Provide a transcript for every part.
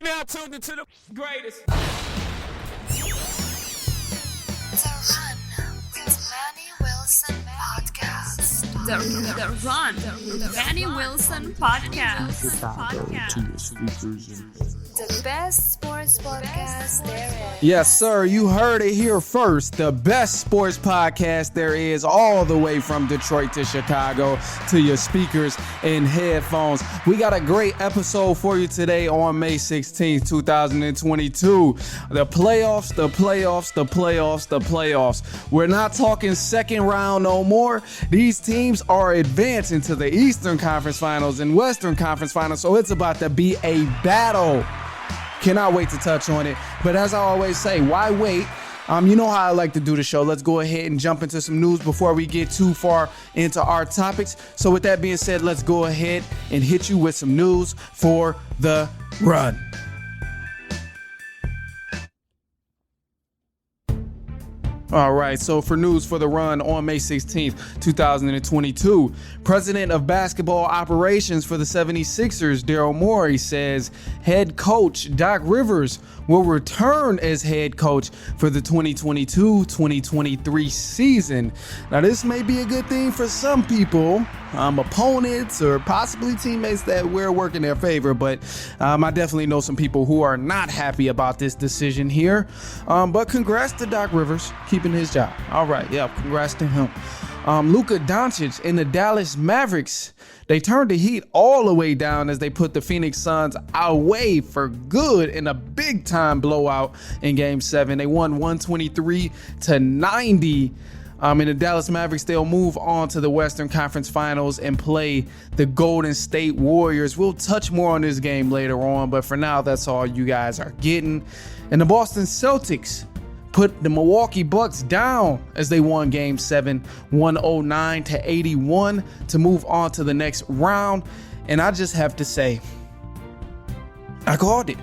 Now tuned into the greatest. The Run with Manny Wilson podcast. The Run, the Manny Wilson podcast. The best sports podcast there is. Yes, sir. You heard it here first. The best sports podcast there is, all the way from Detroit to Chicago to your speakers and headphones. We got a great episode for you today on May 16th, 2022. The playoffs. We're not talking second round no more. These teams are advancing to the Eastern Conference Finals and Western Conference Finals, so it's about to be a battle. Cannot wait to touch on it. But as I always say, why wait? You know how I like to do the show. Let's go ahead and jump into some news before we get too far into our topics. So with that being said, let's go ahead and hit you with some news for the run. All right, so for news for the run on May 16th, 2022, President of Basketball Operations for the 76ers, Daryl Morey, says head coach Doc Rivers will return as head coach for the 2022-2023 season. Now, this may be a good thing for some people, opponents or possibly teammates that we're working their favor, but I definitely know some people who are not happy about this decision here. But congrats to Doc Rivers keeping his job. All right, yeah, congrats to him. Luka Doncic and the Dallas Mavericks, they turned the heat all the way down as they put the Phoenix Suns away for good in a big time blowout in Game 7. They won 123-90. And the Dallas Mavericks, they'll move on to the Western Conference Finals and play the Golden State Warriors. We'll touch more on this game later on, but for now, that's all you guys are getting. And the Boston Celtics put the Milwaukee Bucks down as they won Game 7, 109-81 to move on to the next round. And I just have to say, I called it.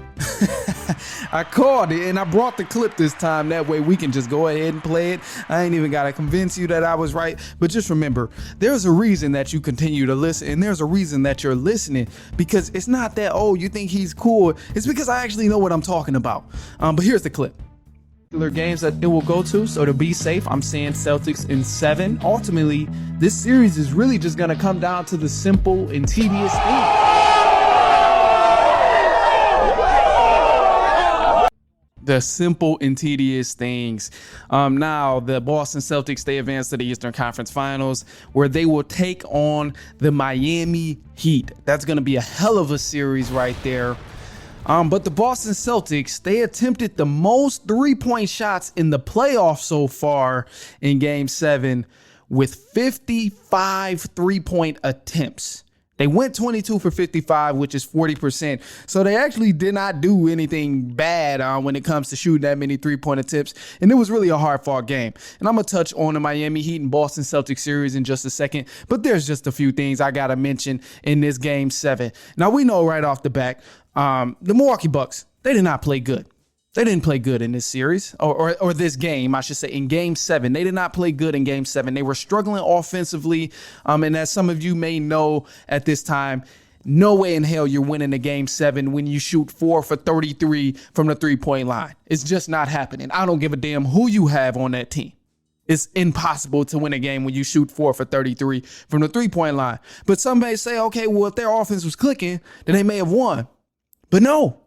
I called it, and I brought the clip this time. That way we can just go ahead and play it. I ain't even got to convince you that I was right. But just remember, there's a reason that you continue to listen, and there's a reason that you're listening, because it's not that, oh, you think he's cool. It's because I actually know what I'm talking about. But here's the clip. Games that it will go to, so to be safe, I'm saying Celtics in 7. Ultimately, this series is really just going to come down to the simple and tedious thing. The simple and tedious things. Now, the Boston Celtics, they advance to the Eastern Conference Finals, where they will take on the Miami Heat. That's going to be a hell of a series right there. But the Boston Celtics, they attempted the most three-point shots in the playoffs so far in Game 7 with 55 three-point attempts. They went 22 for 55, which is 40%. So they actually did not do anything bad when it comes to shooting that many three-point attempts. And it was really a hard-fought game. And I'm going to touch on the Miami Heat and Boston Celtics series in just a second. But there's just a few things I got to mention in this Game 7. Now, we know right off the bat, the Milwaukee Bucks, they did not play good. They didn't play good in this series or this game, I should say, in Game 7. They did not play good in Game 7. They were struggling offensively. And as some of you may know at this time, no way in hell you're winning a Game 7 when you shoot 4 for 33 from the three-point line. It's just not happening. I don't give a damn who you have on that team. It's impossible to win a game when you shoot 4 for 33 from the three-point line. But some may say, okay, well, if their offense was clicking, then they may have won. But no.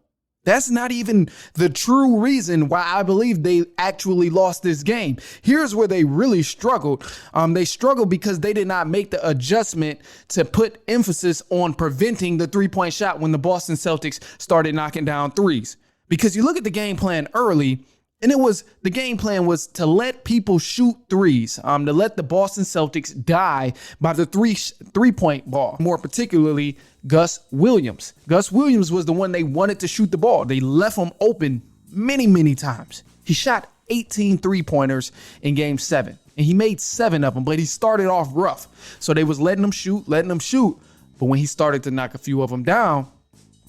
That's not even the true reason why I believe they actually lost this game. Here's where they really struggled. They struggled because they did not make the adjustment to put emphasis on preventing the three-point shot when the Boston Celtics started knocking down threes. Because you look at the game plan early, and the game plan was to let people shoot threes, to let the Boston Celtics die by the three-point ball, more particularly Gus Williams. Gus Williams was the one they wanted to shoot the ball. They left him open many, many times. He shot 18 three-pointers in Game 7, and he made 7 of them, but he started off rough. So they was letting him shoot. But when he started to knock a few of them down,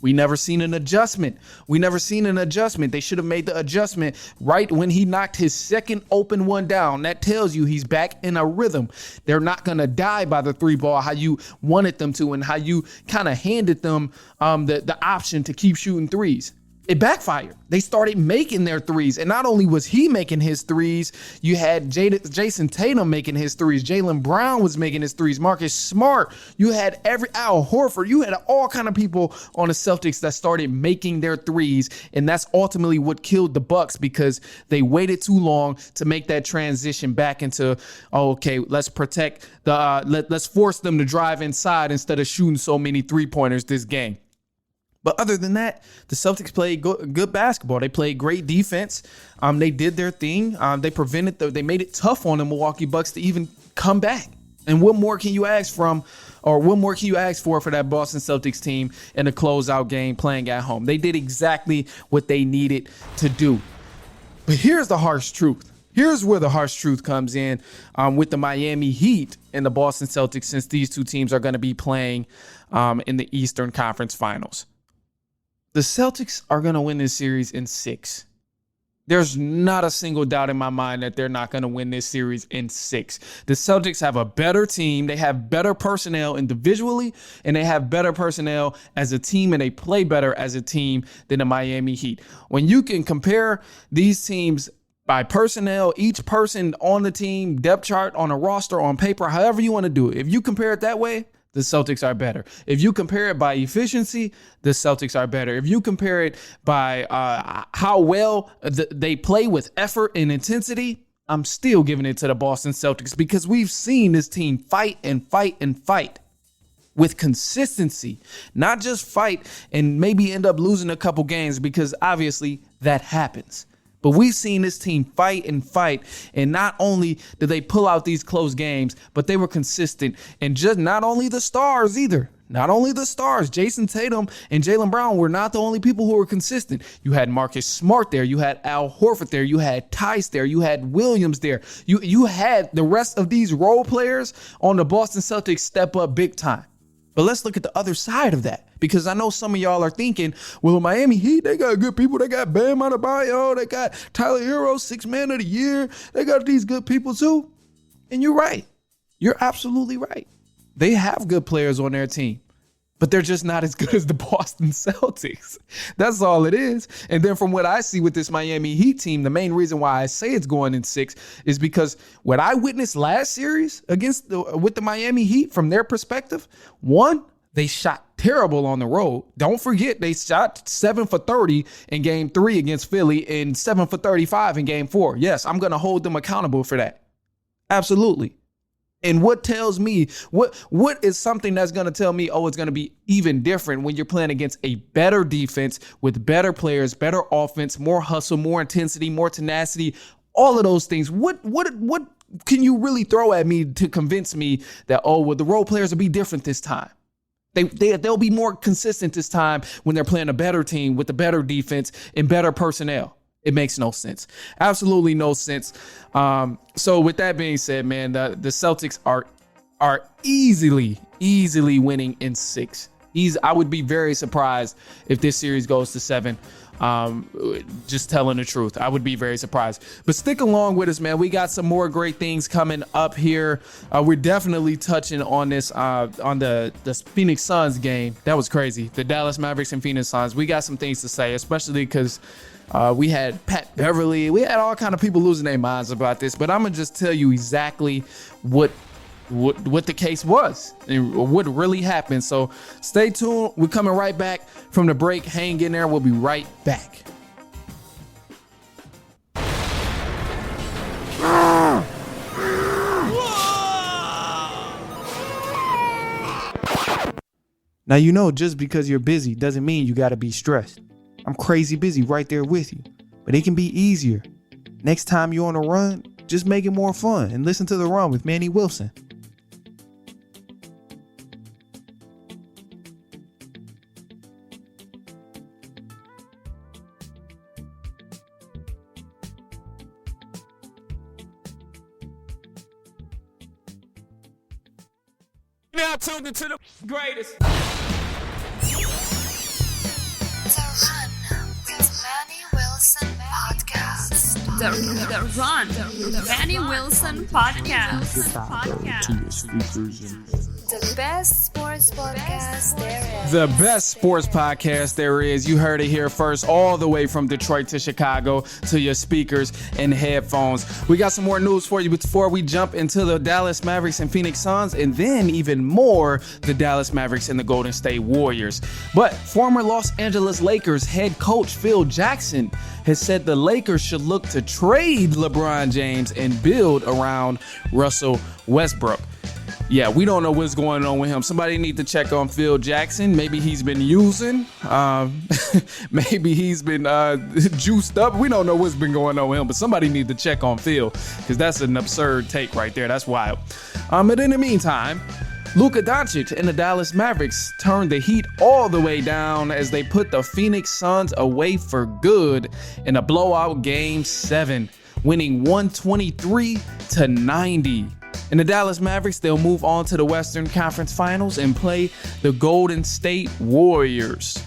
we never seen an adjustment. They should have made the adjustment right when he knocked his second open one down. That tells you he's back in a rhythm. They're not going to die by the three ball how you wanted them to and how you kind of handed them the option to keep shooting threes. it backfired. They started making their threes. And not only was he making his threes, you had Jason Tatum making his threes. Jaylen Brown was making his threes. Marcus Smart. You had Al Horford. You had all kind of people on the Celtics that started making their threes. And that's ultimately what killed the Bucks, because they waited too long to make that transition back into, let's protect let's force them to drive inside instead of shooting so many 3-pointers this game. But other than that, the Celtics played good basketball. They played great defense. They did their thing. They made it tough on the Milwaukee Bucks to even come back. And what more can you ask for that Boston Celtics team in a closeout game playing at home? They did exactly what they needed to do. But here's the harsh truth. Here's where the harsh truth comes in with the Miami Heat and the Boston Celtics, since these two teams are going to be playing in the Eastern Conference Finals. The Celtics are going to win this series in 6. There's not a single doubt in my mind that they're not going to win this series in 6. The Celtics have a better team. They have better personnel individually, and they have better personnel as a team, and they play better as a team than the Miami Heat. When you can compare these teams by personnel, each person on the team, depth chart, on a roster, on paper, however you want to do it, if you compare it that way, the Celtics are better. If you compare it by efficiency, the Celtics are better. If you compare it by how well they play with effort and intensity, I'm still giving it to the Boston Celtics, because we've seen this team fight and fight and fight with consistency, not just fight and maybe end up losing a couple games, because obviously that happens. But we've seen this team fight and fight, and not only did they pull out these close games, but they were consistent. And just not only the stars either. Not only the stars. Jason Tatum and Jaylen Brown were not the only people who were consistent. You had Marcus Smart there. You had Al Horford there. You had Tice there. You had Williams there. You had the rest of these role players on the Boston Celtics step up big time. But let's look at the other side of that, because I know some of y'all are thinking, well, Miami Heat, they got good people. They got Bam Adebayo. They got Tyler Hero, 6th Man of the Year. They got these good people too. And you're right. You're absolutely right. They have good players on their team, but they're just not as good as the Boston Celtics. That's all it is. And then from what I see with this Miami Heat team, the main reason why I say it's going in 6 is because what I witnessed last series with the Miami Heat, from their perspective, one, they shot terrible on the road. Don't forget, they shot 7 for 30 in game 3 against Philly and 7 for 35 in game 4. Yes, I'm going to hold them accountable for that. Absolutely. And what tells me, what is something that's going to tell me, it's going to be even different when you're playing against a better defense with better players, better offense, more hustle, more intensity, more tenacity, all of those things. What can you really throw at me to convince me that, the role players will be different this time? They'll be more consistent this time when they're playing a better team with a better defense and better personnel. It makes no sense. Absolutely no sense. So with that being said, man, the Celtics are easily winning in 6. I would be very surprised if this series goes to 7. Just telling the truth, I would be very surprised. But stick along with us, man. We got some more great things coming up here. We're definitely touching on this on the Phoenix Suns game. That was crazy. The Dallas Mavericks and Phoenix Suns. We got some things to say, especially because we had Pat Beverly. We had all kind of people losing their minds about this. But I'm gonna just tell you exactly what the case was and what really happened. So stay tuned. We're coming right back from the break. Hang in there. We'll be right back. Now, just because you're busy doesn't mean you got to be stressed. I'm crazy busy right there with you, but it can be easier. Next time you're on a run, just make it more fun and listen to The Run with Manny Wilson. Now tuned into the greatest. The Run with Manny Wilson podcast. The Run, the Manny Wilson podcast. To your speakers and The best sports podcast there is. The best sports podcast there is. You heard it here first, all the way from Detroit to Chicago to your speakers and headphones. We got some more news for you before we jump into the Dallas Mavericks and Phoenix Suns, and then even more, the Dallas Mavericks and the Golden State Warriors. But former Los Angeles Lakers head coach Phil Jackson has said the Lakers should look to trade LeBron James and build around Russell Westbrook. Yeah, we don't know what's going on with him. Somebody need to check on Phil Jackson. Maybe he's been using. Maybe he's been juiced up. We don't know what's been going on with him, but somebody need to check on Phil because that's an absurd take right there. That's wild. But in the meantime, Luka Doncic and the Dallas Mavericks turned the heat all the way down as they put the Phoenix Suns away for good in a blowout Game 7, winning 123-90. In the Dallas Mavericks, they'll move on to the Western Conference Finals and play the Golden State Warriors.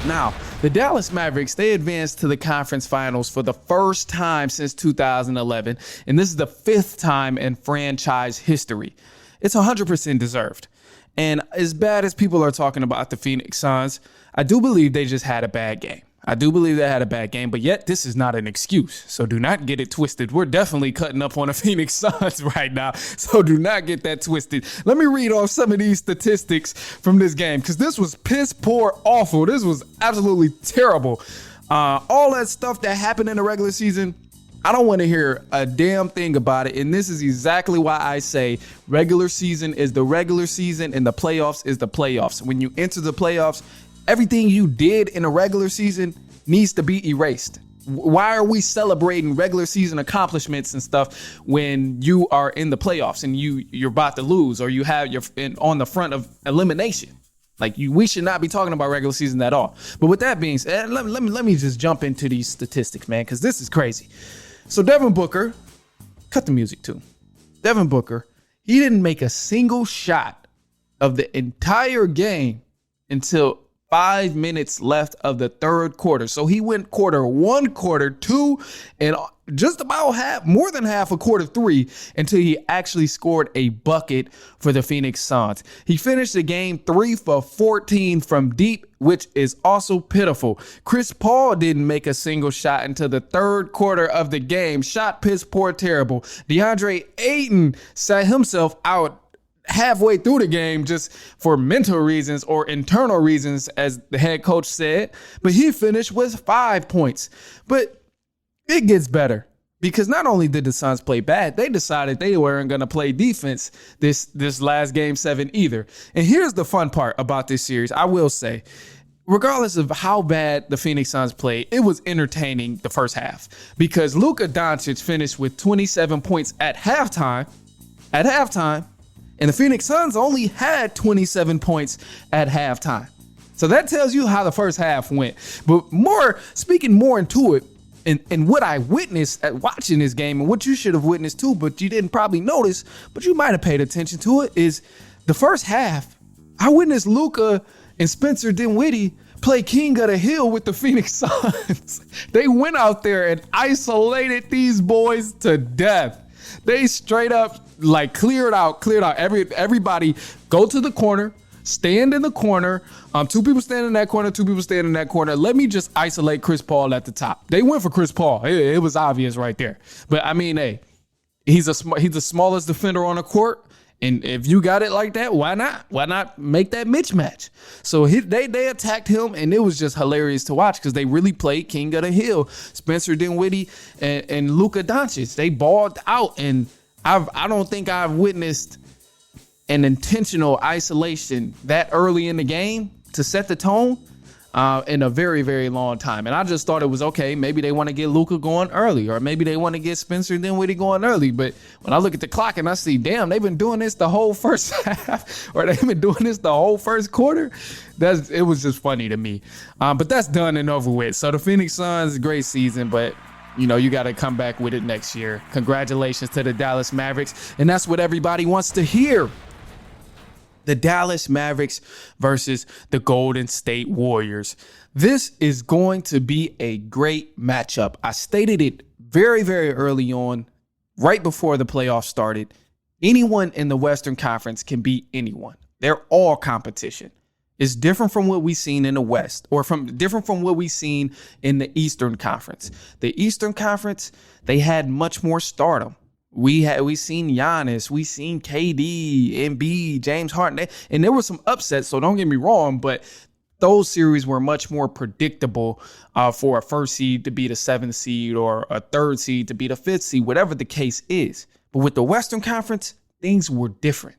Now, the Dallas Mavericks, they advanced to the conference finals for the first time since 2011, and this is the fifth time in franchise history. It's 100% deserved. And as bad as people are talking about the Phoenix Suns, I do believe they just had a bad game. But yet this is not an excuse. So do not get it twisted. We're definitely cutting up on the Phoenix Suns right now. So do not get that twisted. Let me read off some of these statistics from this game because this was piss poor awful. This was absolutely terrible. All that stuff that happened in the regular season, I don't want to hear a damn thing about it. And this is exactly why I say regular season is the regular season and the playoffs is the playoffs. When you enter the playoffs, everything you did in a regular season needs to be erased. Why are we celebrating regular season accomplishments and stuff when you are in the playoffs and you're about to lose or you have on the front of elimination? We should not be talking about regular season at all. But with that being said, let me just jump into these statistics, man, because this is crazy. So Devin Booker, cut the music too. Devin Booker, he didn't make a single shot of the entire game until 5 minutes left of the third quarter. So he went quarter one, quarter two, and just about more than half of quarter three until he actually scored a bucket for the Phoenix Suns. He finished the game 3 for 14 from deep, which is also pitiful. Chris Paul didn't make a single shot until the third quarter of the game. Shot piss poor terrible. DeAndre Ayton sat himself out halfway through the game just for mental reasons or internal reasons, as the head coach said, but he finished with 5 points. But it gets better because not only did the Suns play bad, they decided they weren't going to play defense this last Game 7 either. And here's the fun part about this series. I will say, regardless of how bad the Phoenix Suns played, it was entertaining the first half because Luka Doncic finished with 27 points at halftime, and the Phoenix Suns only had 27 points at halftime. So that tells you how the first half went. But speaking more into it, and what I witnessed at watching this game, and what you should have witnessed too, but you didn't probably notice, but you might have paid attention to it, is the first half, I witnessed Luka and Spencer Dinwiddie play king of the hill with the Phoenix Suns. They went out there and isolated these boys to death. They straight up cleared out. Everybody go to the corner, stand in the corner. 2 people stand in that corner, 2 people stand in that corner. Let me just isolate Chris Paul at the top. They went for Chris Paul. It was obvious right there. But I mean, hey, he's the smallest defender on the court. And if you got it like that, why not? Why not make that mismatch? So they attacked him, and it was just hilarious to watch because they really played king of the hill. Spencer Dinwiddie and Luka Doncic, they balled out, and I don't think I've witnessed an intentional isolation that early in the game to set the tone in a very, very long time. And I just thought it was okay. Maybe they want to get Luka going early, or maybe they want to get Spencer Dinwiddie going early. But when I look at the clock and I see, damn, they've been doing this the whole first half, or they've been doing this the whole first quarter. It was just funny to me. But that's done and over with. So the Phoenix Suns, great season, but you got to come back with it next year. Congratulations to the Dallas Mavericks. And that's what everybody wants to hear. The Dallas Mavericks versus the Golden State Warriors. This is going to be a great matchup. I stated it very, very early on, right before the playoffs started. Anyone in the Western Conference can beat anyone. They're all competition. It's different from what we've seen in the West, or different from what we've seen in the Eastern Conference. The Eastern Conference, they had much more stardom. We seen Giannis, we seen KD, Embiid, James Harden, and there were some upsets. So don't get me wrong, but those series were much more predictable for a first seed to beat a seventh seed or a third seed to beat a fifth seed, whatever the case is. But with the Western Conference, things were different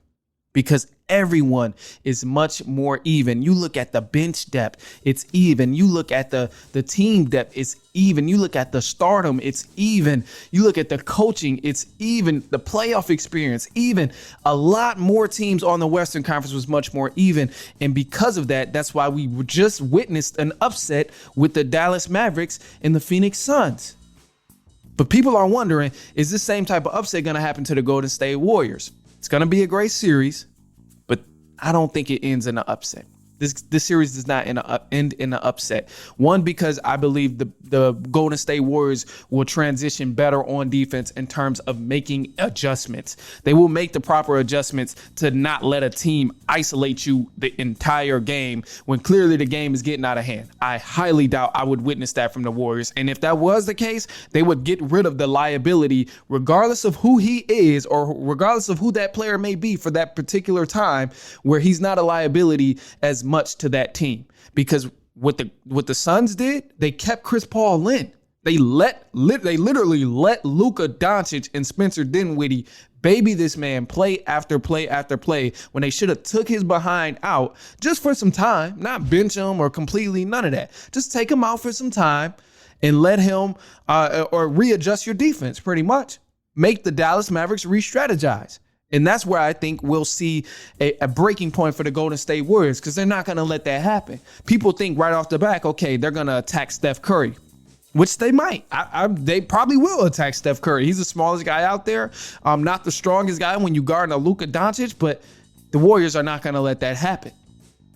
because everyone is much more even. You look at the bench depth, it's even. You look at the team depth, it's even. You look at the stardom, it's even. You look at the coaching, it's even. The playoff experience, even. A lot more teams on the Western Conference was much more even. And because of that, that's why we just witnessed an upset with the Dallas Mavericks and the Phoenix Suns. But people are wondering, is this same type of upset going to happen to the Golden State Warriors? It's going to be a great series, but I don't think it ends in an upset. This series does not end in an upset. One, because I believe the Golden State Warriors will transition better on defense in terms of making adjustments. They will make the proper adjustments to not let a team isolate you the entire game when clearly the game is getting out of hand. I highly doubt I would witness that from the Warriors. And if that was the case, they would get rid of the liability regardless of who he is or regardless of who that player may be for that particular time, where he's not a liability as much to that team. Because what the Suns did, they kept Chris Paul in. They literally let Luka Doncic and Spencer Dinwiddie baby this man play after play after play when they should have took his behind out just for some time, not bench him or completely, none of that. Just take him out for some time and let him or readjust your defense pretty much. Make the Dallas Mavericks re-strategize. And that's where I think we'll see a breaking point for the Golden State Warriors, because they're not going to let that happen. People think right off the back, okay, they're going to attack Steph Curry, which they might. They probably will attack Steph Curry. He's the smallest guy out there, not the strongest guy when you guard a Luka Doncic, but the Warriors are not going to let that happen.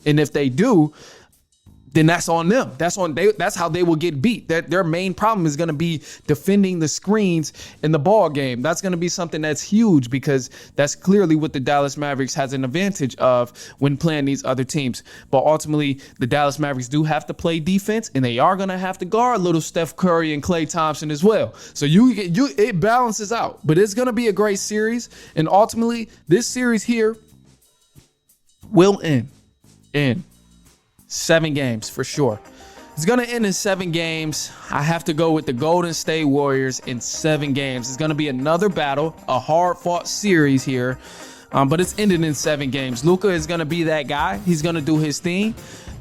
And if they do, then that's on them. That's how they will get beat. Their main problem is going to be defending the screens in the ball game. That's going to be something that's huge, because that's clearly what the Dallas Mavericks has an advantage of when playing these other teams. But ultimately, the Dallas Mavericks do have to play defense, and they are going to have to guard little Steph Curry and Klay Thompson as well. So it balances out. But it's going to be a great series, and ultimately, this series here will end in 7 games for sure. It's going to end in 7 games. I have to go with the Golden State Warriors in 7 games. It's going to be another battle, a hard-fought series here, but it's ending in 7 games. Luka is going to be that guy. He's going to do his thing.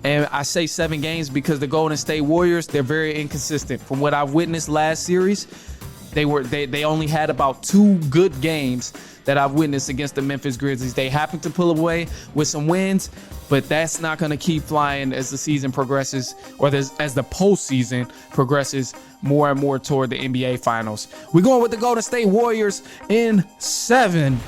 And I say 7 games because the Golden State Warriors, they're very inconsistent. From what I've witnessed last series, they only had about 2 good games that I've witnessed against the Memphis Grizzlies. They happen to pull away with some wins, but that's not going to keep flying as the season progresses, or as the postseason progresses more and more toward the NBA Finals. We're going with the Golden State Warriors in 7.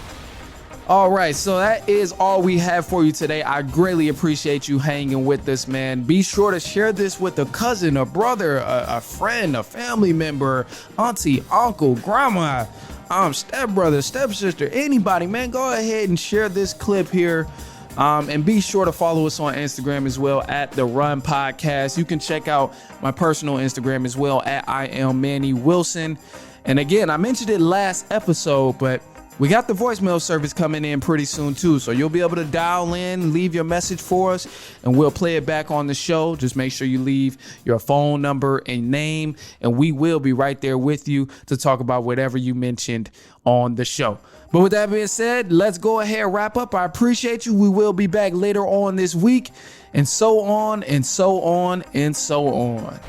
All right, so that is all we have for you today. I greatly appreciate you hanging with us, man. Be sure to share this with a cousin, a brother, a friend, a family member, auntie, uncle, grandma, stepbrother, stepsister, anybody, man. Go ahead and share this clip here. And be sure to follow us on Instagram as well at The Run Podcast. You can check out my personal Instagram as well at I am Manny Wilson. And again, I mentioned it last episode, but we got the voicemail service coming in pretty soon too. So you'll be able to dial in, leave your message for us, and we'll play it back on the show. Just make sure you leave your phone number and name, and we will be right there with you to talk about whatever you mentioned on the show. But with that being said, let's go ahead and wrap up. I appreciate you. We will be back later on this week, and so on and so on and so on.